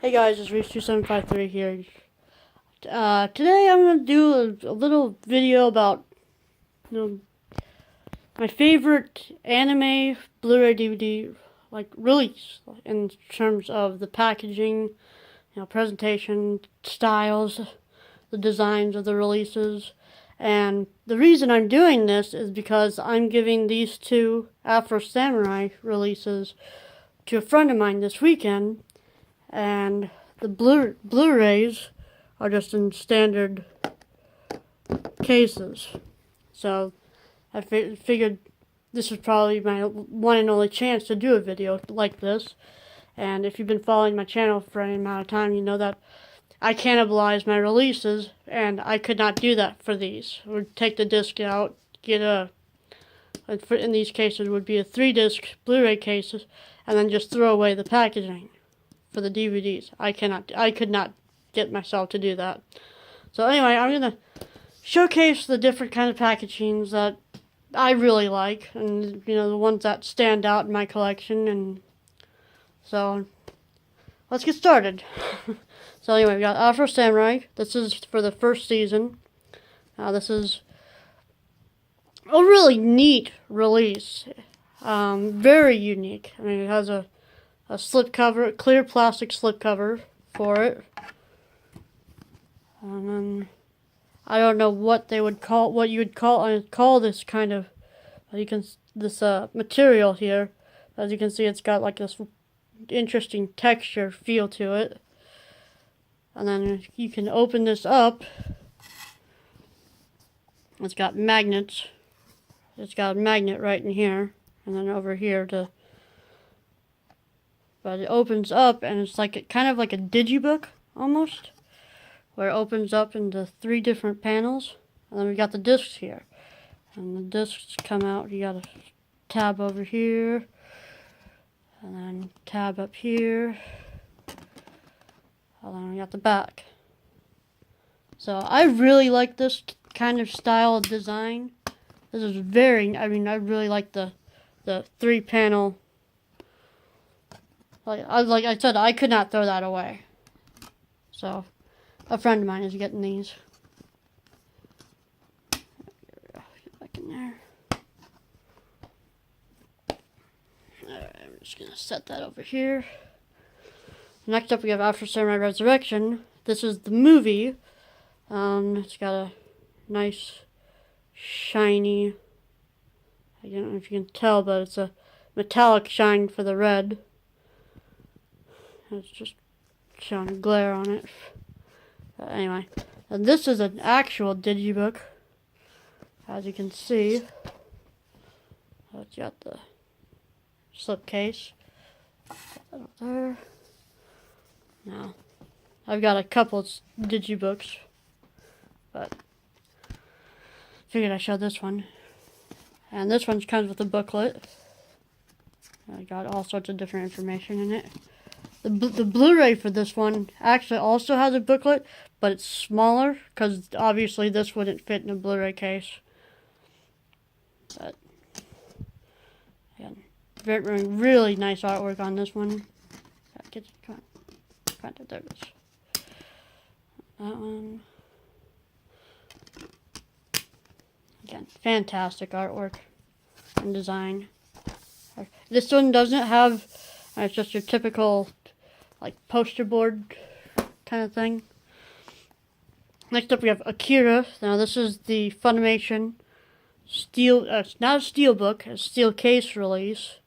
Hey guys, it's Reese2753 here. Today I'm going to do a little video about my favorite anime Blu-ray DVD release in terms of the packaging, presentation, styles, the designs of the releases. And the reason I'm doing this is because I'm giving these two Afro Samurai releases to a friend of mine this weekend. And the Blu-rays are just in standard cases. So I figured this was probably my one and only chance to do a video like this. And if you've been following my channel for any amount of time, you know that I cannibalize my releases, and I could not do that for these. I would take the disc out, get in these cases would be a 3-disc Blu-ray cases, and then just throw away the packaging for the DVDs. I could not get myself to do that. So anyway, I'm going to showcase the different kind of packagings that I really like, and the ones that stand out in my collection. And so let's get started. So anyway, we got Afro Samurai. This is for the first season. This is a really neat release. Very unique. I mean, it has a slipcover, clear plastic slipcover for it. And then I don't know what you would call this kind of material here. As you can see, it's got like this interesting texture feel to it. And then you can open this up. It's got magnets. It's got a magnet right in here, and then over here but it opens up, and it's kind of like a digibook almost, where it opens up into 3 different panels. And then we got the discs here, and the discs come out. You got a tab over here, and then tab up here, and then we got the back. So I really like this kind of style of design. This is I really like the 3-panel. Like I said, I could not throw that away. So a friend of mine is getting these. Get back in there. Alright, I'm just gonna set that over here. Next up, we have Afro Samurai Resurrection. This is the movie. It's got a nice, shiny, I don't know if you can tell, but it's a metallic shine for the red. It's just showing a glare on it. But anyway, and this is an actual digibook, as you can see. So it's got the slipcase. Put that up there. Now, I've got a couple digibooks, but figured I'd show this one. And this one comes with a booklet. I got all sorts of different information in it. The Blu-ray for this one actually also has a booklet, but it's smaller, because obviously this wouldn't fit in a Blu-ray case. But again, really nice artwork on this one. There it is. That one. Again, fantastic artwork and design. This one doesn't have, it's just your typical poster board kind of thing. Next up, we have Akira. Now this is the Funimation steel, it's not a steel book, it's a steel case release.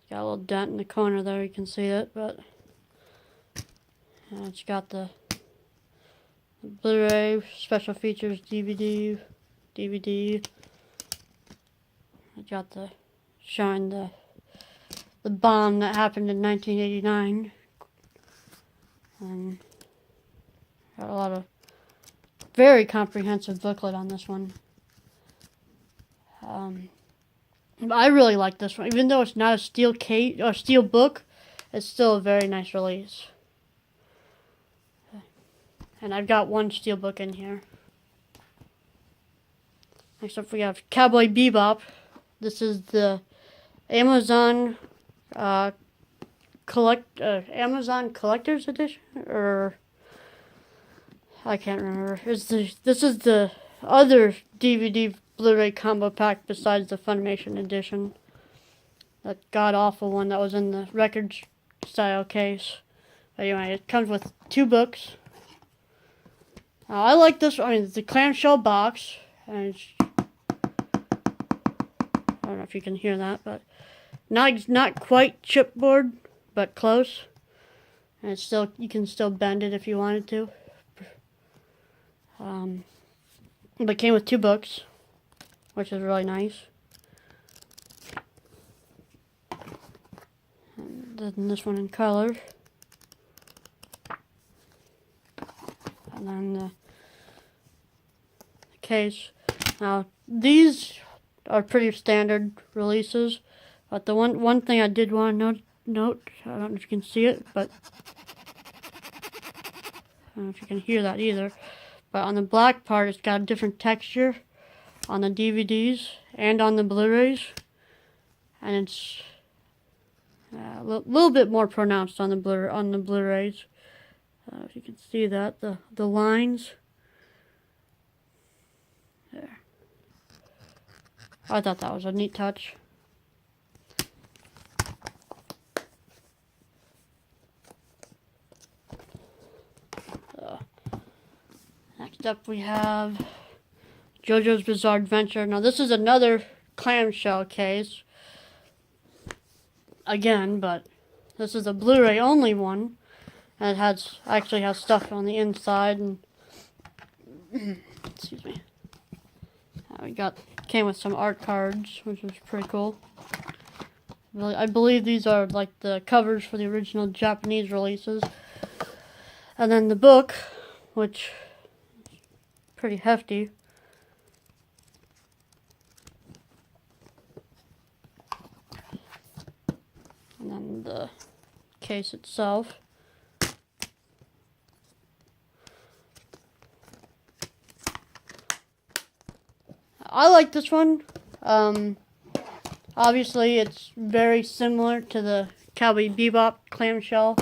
It's got a little dent in the corner there, you can see it, but it's got the Blu-ray, special features, DVD. It's got showing the bomb that happened in 1989. And got a lot of very comprehensive booklet on this one. I really like this one, even though it's not a steel case or steel book. It's still a very nice release. And I've got one steel book in here. Next up, we have Cowboy Bebop. This is the Amazon Amazon Collector's Edition, or I can't remember. This is the other DVD Blu-ray combo pack besides the Funimation edition. That god-awful one that was in the record style case. But anyway, it comes with 2 books. I like this. I mean, it's the clamshell box, and I don't know if you can hear that, but not quite chipboard, but close. And it's still, you can still bend it if you wanted to. But it came with 2 books, which is really nice. And then this one in color. And then the case. Now, these are pretty standard releases, but the one thing I did want to note, I don't know if you can see it, but I don't know if you can hear that either, but on the black part, it's got a different texture on the DVDs and on the Blu-rays, and it's a little bit more pronounced on the Blu-rays. If you can see that, the lines there. I thought that was a neat touch. Next up we have JoJo's Bizarre Adventure. Now this is another clamshell case. Again, but this is a Blu-ray only one. And it actually has stuff on the inside, and excuse me. Came with some art cards, which was pretty cool. I believe these are like the covers for the original Japanese releases. And then the book, which is pretty hefty. And then the case itself. I like this one. Obviously, it's very similar to the Cowboy Bebop clamshell,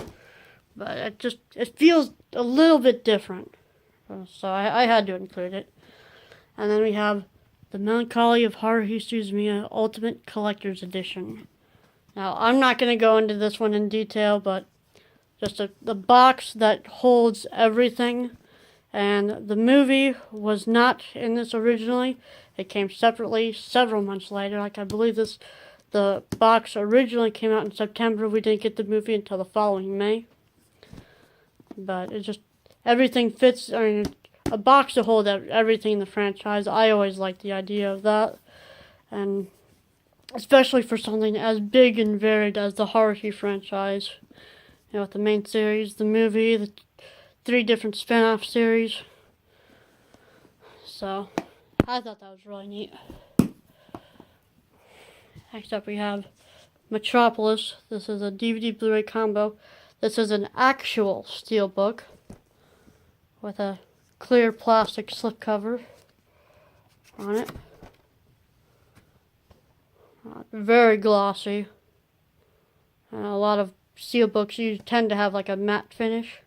but it feels a little bit different. So I had to include it. And then we have The Melancholy of Haruhi Suzumiya Ultimate Collector's Edition. Now, I'm not going to go into this one in detail, but just the box that holds everything. And the movie was not in this originally. It came separately several months later. Like, I believe the box originally came out in September. We didn't get the movie until the following May. But it just, everything fits. I mean, a box to hold everything in the franchise. I always liked the idea of that. And especially for something as big and varied as the Haruhi franchise. You know, with the main series, the movie, the 3 different spin-off series. So, I thought that was really neat. Next up we have Metropolis. This is a DVD Blu-ray combo. This is an actual steelbook with a clear plastic slipcover on it. Very glossy. And a lot of steelbooks you tend to have like a matte finish.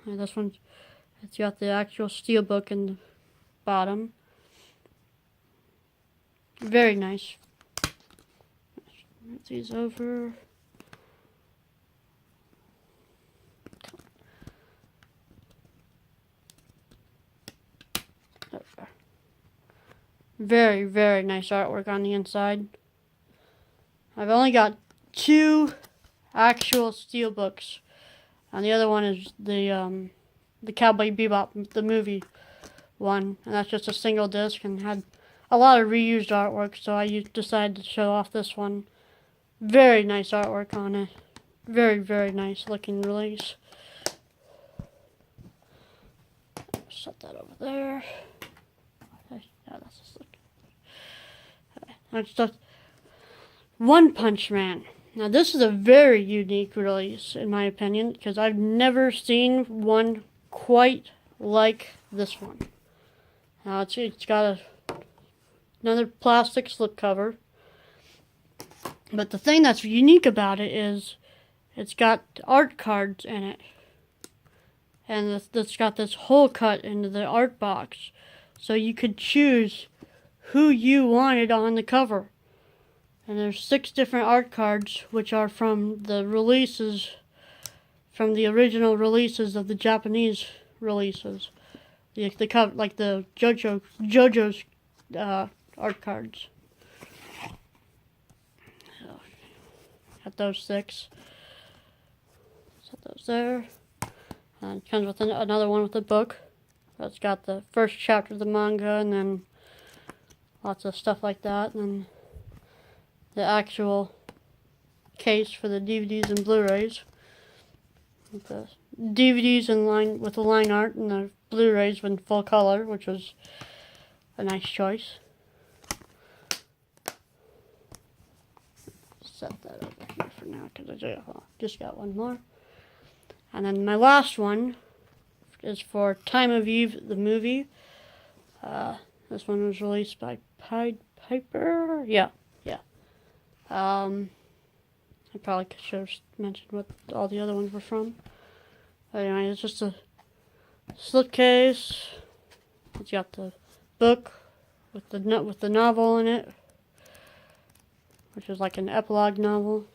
And this one, it's got the actual steelbook in the bottom. Very nice. Move these over. Very, very nice artwork on the inside. I've only got 2 actual steelbooks. And the other one is the Cowboy Bebop, the movie one. And that's just a single disc and had a lot of reused artwork. So I decided to show off this one. Very nice artwork on it. Very, very nice looking release. Set that over there. Okay, yeah, that's just looking. That's just One Punch Man. Now this is a very unique release in my opinion because I've never seen one quite like this one. Now it's got another plastic slipcover. But the thing that's unique about it is it's got art cards in it. And it's got this hole cut into the art box. So you could choose who you wanted on the cover. And there's 6 different art cards, which are from the releases, from the original releases of the Japanese releases. The cover, like the JoJo's art cards. So, got those 6. Set those there. And it comes with another one with a book. So it's got the first chapter of the manga, and then lots of stuff like that, and then the actual case for the DVDs and Blu-rays. With the DVDs with the line art, and the Blu-rays in full color, which was a nice choice. Set that over here for now because I just got one more. And then my last one is for Time of Eve, the movie. This one was released by Pied Piper. Yeah. I probably should have mentioned what all the other ones were from. But anyway, it's just a slipcase. It's got the book with the novel in it, which is like an epilogue novel.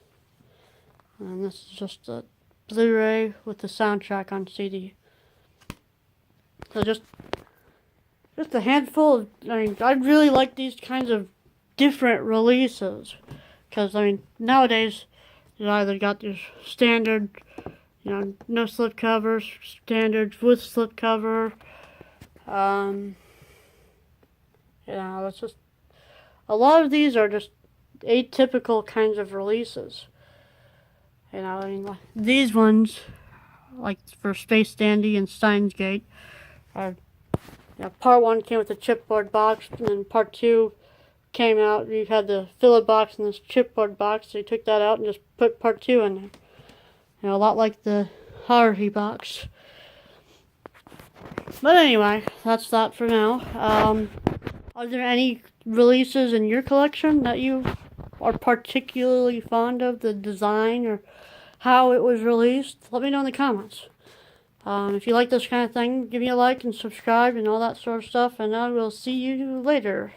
And this is just a Blu-ray with the soundtrack on CD. So just a handful of, I really like these kinds of different releases. Because, nowadays, you either got your standard, no slipcovers, standard with slipcover. It's just, a lot of these are just atypical kinds of releases. These ones, like for Space Dandy and Steins Gate, are, part 1 came with a chipboard box, and then part 2 came out. You had the filler box and this chipboard box, so you took that out and just put part 2 in there. A lot like the Haruhi box. But anyway, that's that for now. Are there any releases in your collection that you are particularly fond of, the design or how it was released? Let me know in the comments. If you like this kind of thing, give me a like and subscribe and all that sort of stuff, and I will see you later.